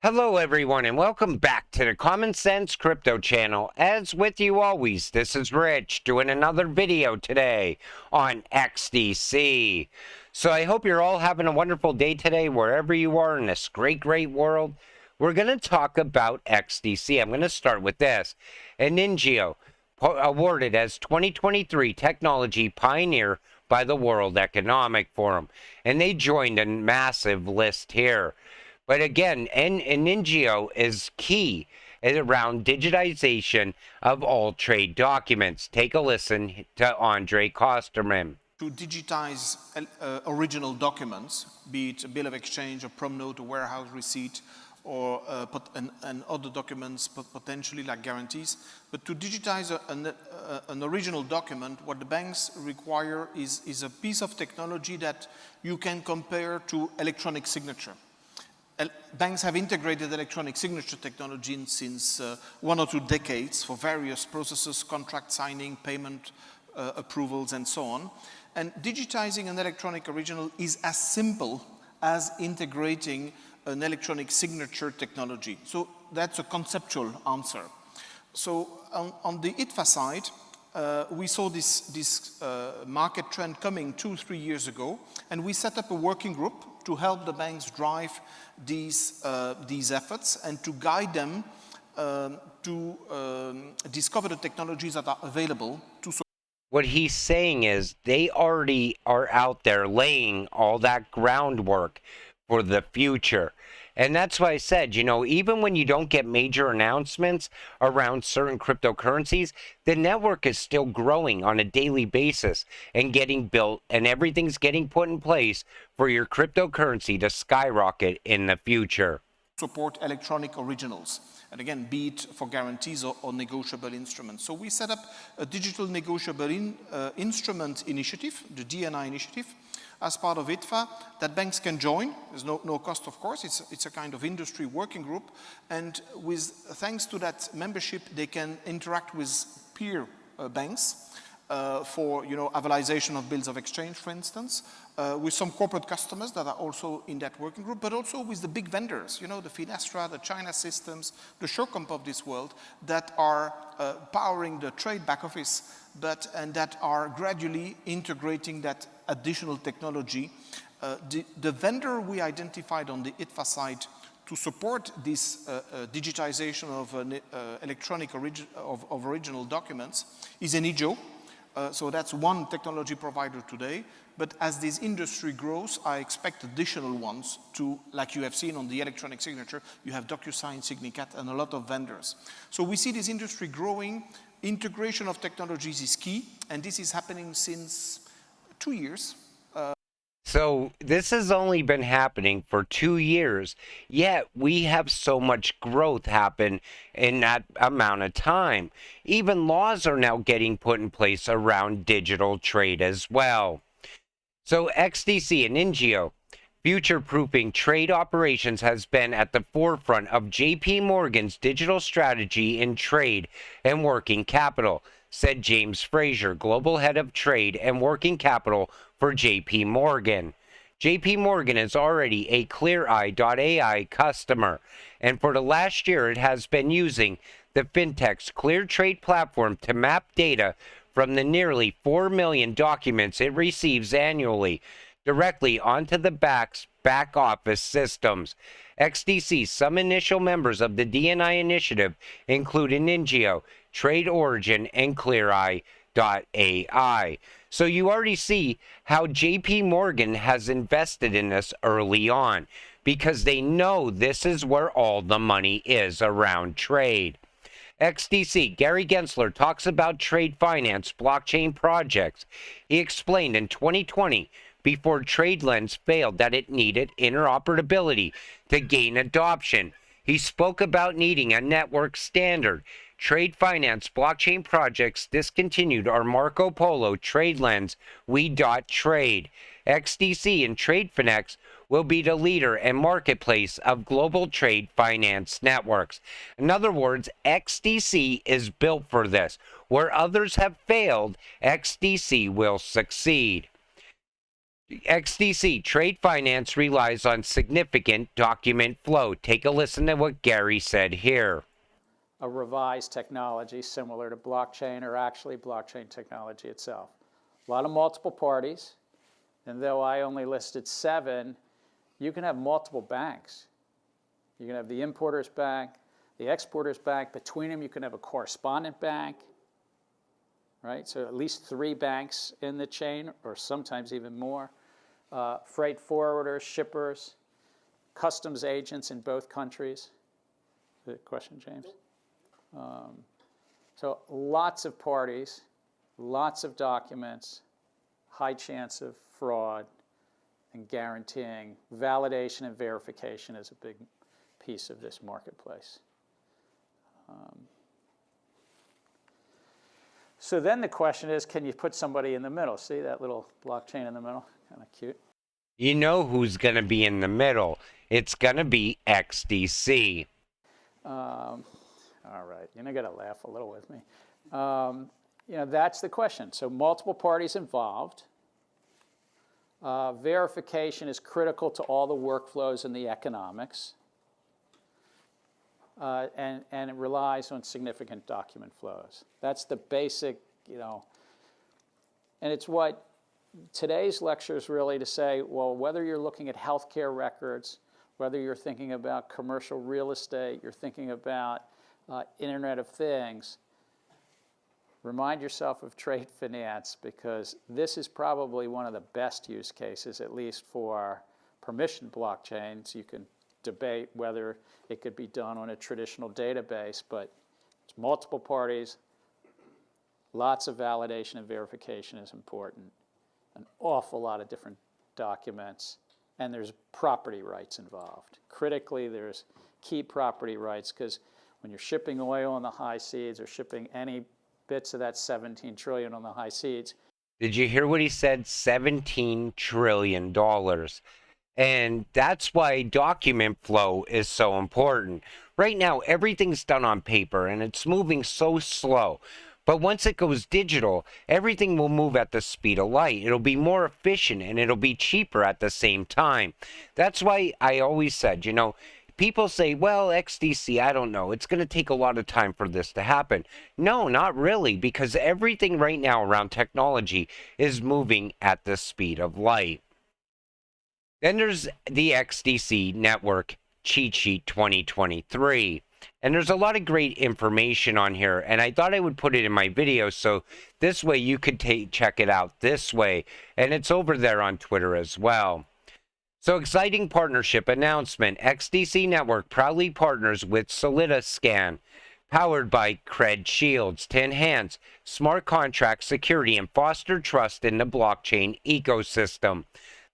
Hello, everyone, and welcome back to the Common Sense Crypto channel. As with you always, this is Rich doing another video today on XDC. So I hope you're all having a wonderful day today, wherever you are in this great, great world. We're going to talk about XDC. I'm going to start with this. Aningio, awarded as 2023 Technology Pioneer by the World Economic Forum. And they joined a massive list here. But again, Aningio is key around digitization of all trade documents. Take a listen to Andre Kosterman. To digitize original documents, be it a bill of exchange, a prom note, a warehouse receipt, or and other documents potentially like guarantees. But to digitize an original document, what the banks require is a piece of technology that you can compare to electronic signature. Banks have integrated electronic signature technology since 1 or 2 decades for various processes, contract signing, payment approvals, and so on. And digitizing an electronic original is as simple as integrating an electronic signature technology. So that's a conceptual answer. So on the ITFA side, we saw this market trend coming 2-3 years ago, and we set up a working group to help the banks drive these efforts and to guide them to discover the technologies that are available to. What he's saying is they already are out there laying all that groundwork for the future. And that's why I said, even when you don't get major announcements around certain cryptocurrencies, the network is still growing on a daily basis and getting built, and everything's getting put in place for your cryptocurrency to skyrocket in the future. Support electronic originals. And again, be it for guarantees or negotiable instruments. So we set up a digital negotiable instrument initiative, the DNI initiative, as part of ITFA, that banks can join. There's no cost, of course. It's a kind of industry working group. And thanks to that membership, they can interact with peer banks for authorization of bills of exchange, for instance, with some corporate customers that are also in that working group, but also with the big vendors, the Finestra, the China Systems, the Shocomp of this world that are powering the trade back office, and that are gradually integrating that additional technology. The vendor we identified on the ITFA side to support this digitization of electronic original documents is Aningio. So that's one technology provider today. But as this industry grows, I expect additional ones to, like you have seen on the electronic signature, you have DocuSign, Signicat, and a lot of vendors. So we see this industry growing. Integration of technologies is key, and this is happening since 2 years. So this has only been happening for 2 years, yet we have so much growth happen in that amount of time. Even laws are now getting put in place around digital trade as well. So XDC and Aningio, future-proofing trade operations has been at the forefront of JP Morgan's digital strategy in trade and working capital, said James Fraser, Global Head of Trade and Working Capital for JP Morgan. JP Morgan is already a ClearEye.ai customer, and for the last year it has been using the fintech's ClearTrade platform to map data from the nearly 4 million documents it receives annually directly onto the back office systems. XDC, some initial members of the DNI initiative include Aningio, Trade Origin, and ClearEye.ai. So you already see how JP Morgan has invested in this early on because they know this is where all the money is around trade. XDC, Gary Gensler talks about trade finance blockchain projects. He explained in 2020, before TradeLens failed, that it needed interoperability to gain adoption. He spoke about needing a network standard. Trade finance blockchain projects discontinued are Marco Polo, TradeLens, We.Trade. XDC and TradeFinex will be the leader and marketplace of global trade finance networks. In other words, XDC is built for this. Where others have failed, XDC will succeed. XDC trade finance relies on significant document flow. Take a listen to what Gary said here. A revised technology similar to blockchain, or actually blockchain technology itself. A lot of multiple parties, and though I only listed 7, you can have multiple banks. You can have the importer's bank, the exporter's bank. Between them, you can have a correspondent bank, right? So at least 3 banks in the chain, or sometimes even more. Freight forwarders, shippers, customs agents in both countries. The question, James? So lots of parties, lots of documents, high chance of fraud, and guaranteeing validation and verification is a big piece of this marketplace. So then the question is, can you put somebody in the middle? See that little blockchain in the middle? Kind of cute. You know who's going to be in the middle. It's going to be XDC. All right, you're going to laugh a little with me. That's the question. So multiple parties involved. Verification is critical to all the workflows and the economics. And it relies on significant document flows. That's the basic, and it's what today's lecture is really to say, well, whether you're looking at healthcare records, whether you're thinking about commercial real estate, you're thinking about Internet of Things, remind yourself of trade finance, because this is probably one of the best use cases, at least for permission blockchains. You can debate whether it could be done on a traditional database, but it's multiple parties, lots of validation and verification is important, an awful lot of different documents, and there's property rights involved. Critically, there's key property rights, because when you're shipping oil on the high seas or shipping any bits of that 17 trillion on the high seas. Did you hear what he said? $17 trillion. And that's why document flow is so important. Right now, everything's done on paper and it's moving so slow. But once it goes digital, everything will move at the speed of light. It'll be more efficient and it'll be cheaper at the same time. That's why I always said, people say, well, XDC, I don't know. It's going to take a lot of time for this to happen. No, not really, because everything right now around technology is moving at the speed of light. Then there's the XDC Network Cheat Sheet 2023. And there's a lot of great information on here, and I thought I would put it in my video so this way you could check it out this way. And it's over there on Twitter as well. So exciting partnership announcement. XDC Network proudly partners with SolidaScan, powered by Cred Shields, to enhance smart contract security and foster trust in the blockchain ecosystem.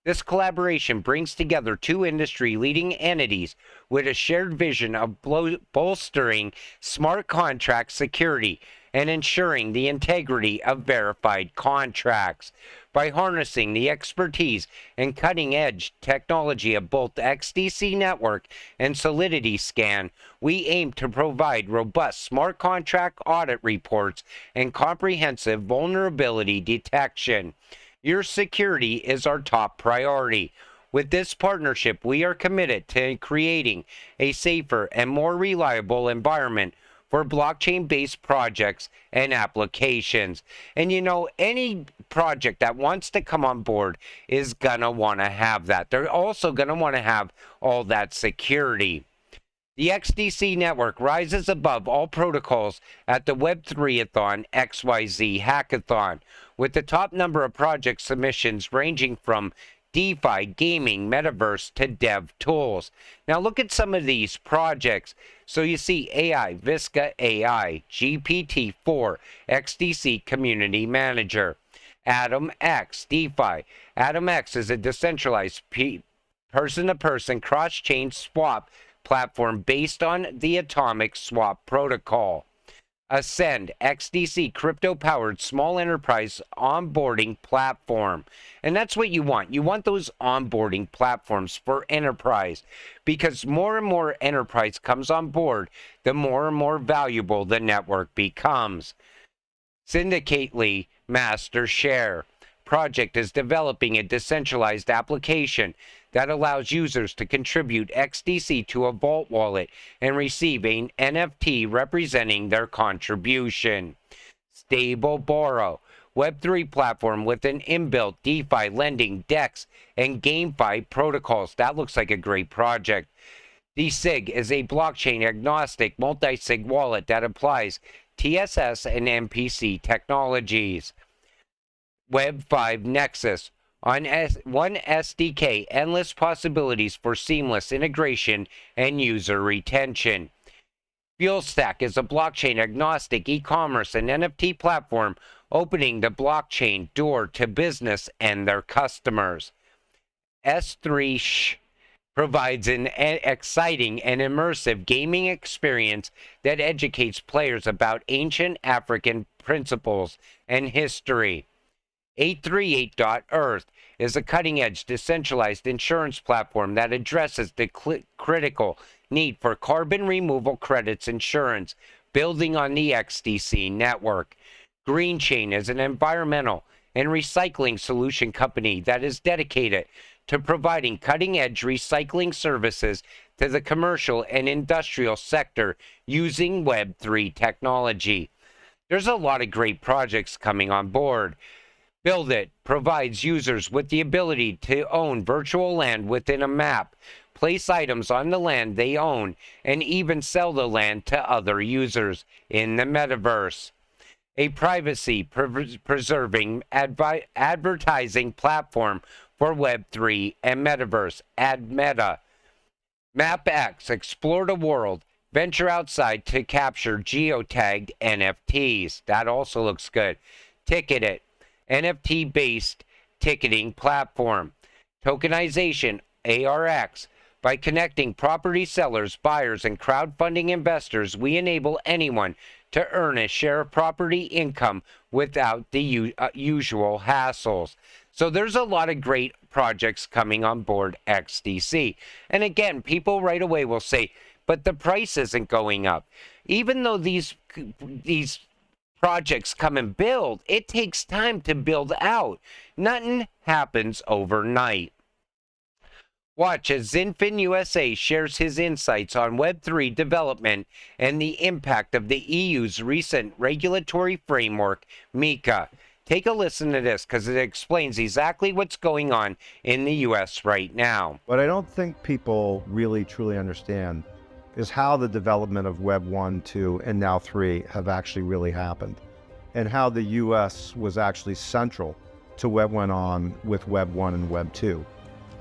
This collaboration brings together 2 industry-leading entities with a shared vision of bolstering smart contract security and ensuring the integrity of verified contracts. By harnessing the expertise and cutting-edge technology of both the XDC Network and SolidaScan, we aim to provide robust smart contract audit reports and comprehensive vulnerability detection. Your security is our top priority. With this partnership, we are committed to creating a safer and more reliable environment for blockchain-based projects and applications. And any project that wants to come on board is going to want to have that. They're also going to want to have all that security. The XDC network rises above all protocols at the Web3-a-thon XYZ Hackathon, with the top number of project submissions ranging from DeFi, gaming, metaverse to dev tools. Now look at some of these projects. So you see AI, Visca AI, GPT-4, XDC Community Manager, Atom X, DeFi. Atom X is a decentralized person-to-person cross-chain swap platform based on the Atomic Swap Protocol. Ascend, XDC crypto-powered small enterprise onboarding platform. And that's what you want. You want those onboarding platforms for enterprise, because more and more enterprise comes on board, the more and more valuable the network becomes. Syndicately Master Share, project is developing a decentralized application that allows users to contribute XDC to a Vault wallet and receive an NFT representing their contribution. Stable Borrow, Web3 platform with an inbuilt DeFi lending, DEX, and GameFi protocols. That looks like a great project. DSig is a blockchain agnostic multi-sig wallet that applies TSS and MPC technologies. Web5 Nexus, on one SDK, endless possibilities for seamless integration and user retention. FuelStack is a blockchain agnostic e-commerce and NFT platform opening the blockchain door to business and their customers. S3 provides an exciting and immersive gaming experience that educates players about ancient African principles and history. 838.Earth is a cutting-edge decentralized insurance platform that addresses the critical need for carbon removal credits insurance, building on the XDC network. GreenChain is an environmental and recycling solution company that is dedicated to providing cutting-edge recycling services to the commercial and industrial sector using Web3 technology. There's a lot of great projects coming on board. Build It provides users with the ability to own virtual land within a map, place items on the land they own, and even sell the land to other users in the metaverse. A privacy-preserving advertising platform for Web3 and Metaverse, AdMeta. MapX, explore the world, venture outside to capture geotagged NFTs. That also looks good. Ticketit, NFT-based ticketing platform. Tokenization, ARX. By connecting property sellers, buyers, and crowdfunding investors, we enable anyone to earn a share of property income without the usual hassles. So there's a lot of great projects coming on board XDC. And again, people right away will say, but the price isn't going up. Even though these projects come and build, it takes time to build out. Nothing happens overnight. Watch as Xinfin USA shares his insights on Web3 development and the impact of the EU's recent regulatory framework, MiCA. Take a listen to this because it explains exactly what's going on in the US right now. What I don't think people really truly understand is how the development of Web 1, 2, and now 3 have actually really happened, and how the US was actually central to what went on with Web 1 and Web 2.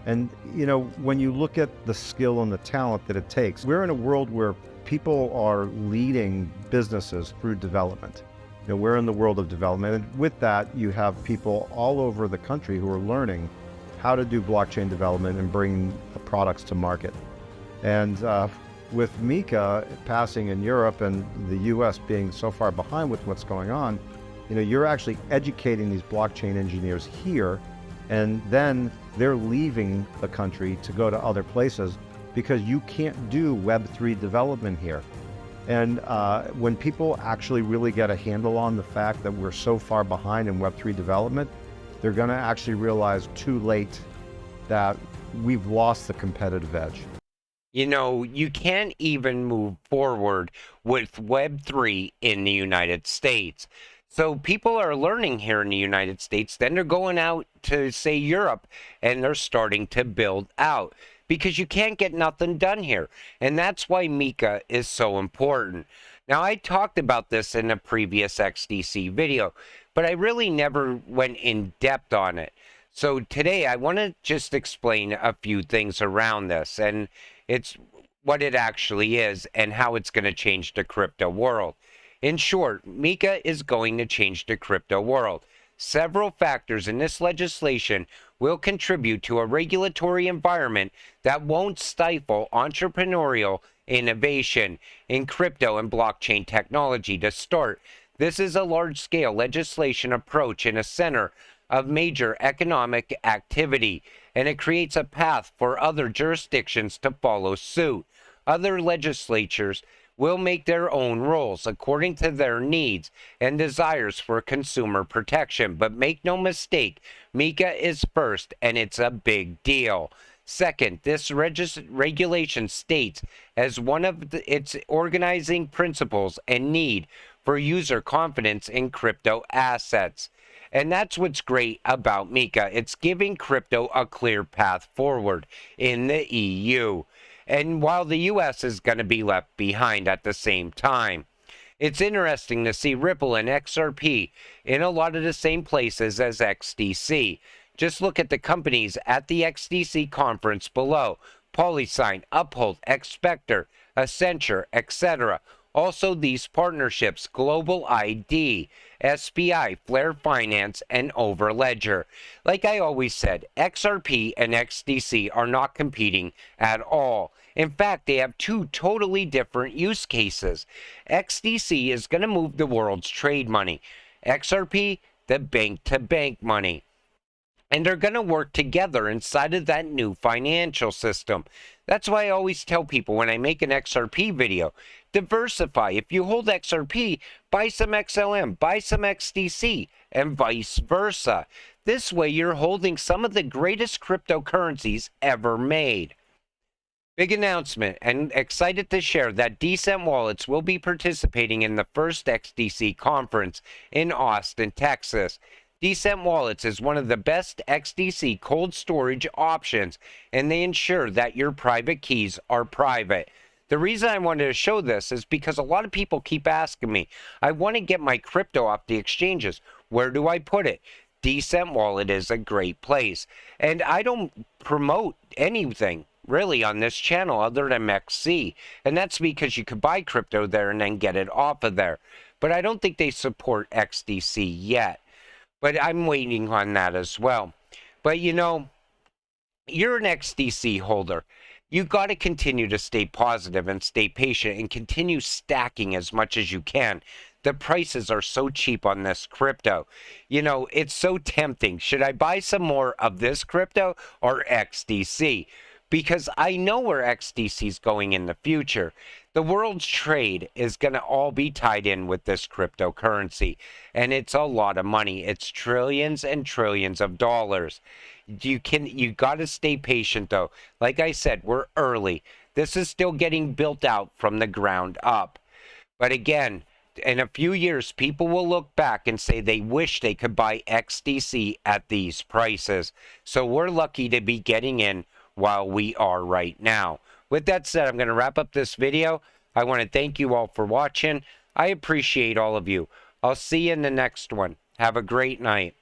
And, you know, when you look at the skill and the talent that it takes, we're in a world where people are leading businesses through development. You know, we're in the world of development, and with that, you have people all over the country who are learning how to do blockchain development and bring products to market. And with MiCA passing in Europe and the US being so far behind with what's going on, you know, you're actually educating these blockchain engineers here, and then they're leaving the country to go to other places because you can't do Web3 development here. And when people actually really get a handle on the fact that we're so far behind in Web3 development, they're going to actually realize too late that we've lost the competitive edge. You know, you can't even move forward with Web3 in the United States. So people are learning here in the United States, then they're going out to, say, Europe, and they're starting to build out because you can't get nothing done here. And that's why MiCA is so important. Now, I talked about this in a previous XDC video, but I really never went in depth on it. So today I want to just explain a few things around this, and it's what it actually is and how it's going to change the crypto world. In short, MiCA is going to change the crypto world. Several factors in this legislation will contribute to a regulatory environment that won't stifle entrepreneurial innovation in crypto and blockchain technology. To start, this is a large-scale legislation approach in a center of major economic activity, and it creates a path for other jurisdictions to follow suit. Other legislatures will make their own rules according to their needs and desires for consumer protection. But make no mistake, MiCA is first, and it's a big deal. Second, this regulation states as one of its organizing principles and need for user confidence in crypto assets. And that's what's great about MiCA. It's giving crypto a clear path forward in the EU. And while the US is going to be left behind at the same time. It's interesting to see Ripple and XRP in a lot of the same places as XDC. Just look at the companies at the XDC conference below: Polysign, Uphold, Expector, Accenture, etc. Also, these partnerships: Global ID, SPI, Flare Finance, and Overledger. Like I always said, XRP and XDC are not competing at all. In fact, they have two totally different use cases. XDC is going to move the world's trade money. XRP, the bank-to-bank money. And they're going to work together inside of that new financial system. That's why I always tell people when I make an XRP video, diversify. If you hold XRP, buy some XLM, buy some XDC, and vice versa. This way you're holding some of the greatest cryptocurrencies ever made. Big announcement, and excited to share that Decent Wallets will be participating in the first XDC conference in Austin, Texas. Decent Wallets is one of the best XDC cold storage options, and they ensure that your private keys are private. The reason I wanted to show this is because a lot of people keep asking me, I want to get my crypto off the exchanges. Where do I put it? Decent Wallet is a great place. And I don't promote anything really on this channel other than XC. And that's because you could buy crypto there and then get it off of there. But I don't think they support XDC yet. But I'm waiting on that as well. But you know, you're an XDC holder. You got to continue to stay positive and stay patient and continue stacking as much as you can. The prices are so cheap on this crypto. You know, it's so tempting. Should I buy some more of this crypto or XDC? Because I know where XDC is going in the future. The world's trade is going to all be tied in with this cryptocurrency. And it's a lot of money. It's trillions and trillions of dollars. You got to stay patient though. Like I said, we're early. This is still getting built out from the ground up. But again, in a few years, people will look back and say they wish they could buy XDC at these prices. So we're lucky to be getting in while we are right now. With that said, I'm going to wrap up this video. I want to thank you all for watching. I appreciate all of you. I'll see you in the next one. Have a great night.